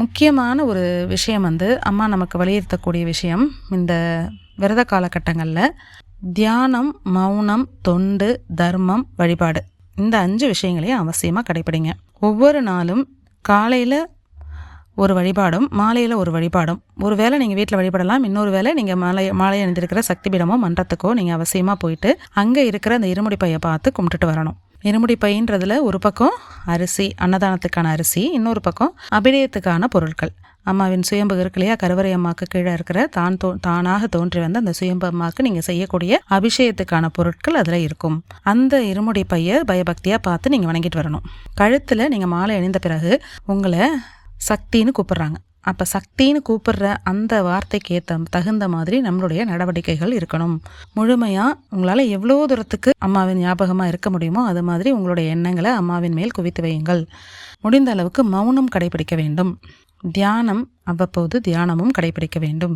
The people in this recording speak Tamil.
முக்கியமான ஒரு விஷயம் அம்மா நமக்கு வலியுறுத்தக்கூடிய விஷயம், இந்த விரத காலகட்டங்களில் தியானம், மௌனம், தொண்டு, தர்மம், வழிபாடு, இந்த 5 விஷயங்களையும் அவசியமாக கடைப்பிடிங்க. ஒவ்வொரு நாளும் காலையில் ஒரு வழிபாடும் மாலையில் ஒரு வழிபாடும், ஒரு வேளை நீங்கள் வீட்டில் வழிபடலாம், இன்னொரு வேளை நீங்கள் மாலை அணிந்திருக்கிற சக்தி பீடமோ மன்றத்துக்கோ நீங்கள் அவசியமாக போயிட்டு அங்கே இருக்கிற அந்த இருமுடி பையை பார்த்து கும்பிட்டுட்டு வரணும். இருமுடி பைன்றதுல ஒரு பக்கம் அரிசி, அன்னதானத்துக்கான அரிசி, இன்னொரு பக்கம் அபிநயத்துக்கான பொருட்கள். அம்மாவின் சுயம்பு இருக்கு இல்லையா, கருவறை அம்மாவுக்கு கீழே இருக்கிற தானாக தோன்றி வந்த அந்த சுயம்பு அம்மாவுக்கு நீங்கள் செய்யக்கூடிய அபிஷேகத்துக்கான பொருட்கள் அதில் இருக்கும். அந்த இருமுடி பையை பயபக்தியாக பார்த்து நீங்கள் வணங்கிட்டு வரணும். கழுத்தில் நீங்கள் மாலை அணிந்த பிறகு உங்களை சக்தின்னு கூப்பிட்றாங்க. அப்போ சக்தின்னு கூப்பிடுற அந்த வார்த்தைக்கு தகுந்த மாதிரி நம்மளுடைய நடவடிக்கைகள் இருக்கணும். முழுமையாக உங்களால் எவ்வளோ தூரத்துக்கு அம்மாவின் ஞாபகமாக இருக்க முடியுமோ அது மாதிரி உங்களுடைய எண்ணங்களை அம்மாவின் மேல் குவித்து வையுங்கள். முடிந்த அளவுக்கு மௌனம் கடைபிடிக்க வேண்டும். தியானம், அவ்வப்போது தியானமும் கடைபிடிக்க வேண்டும்.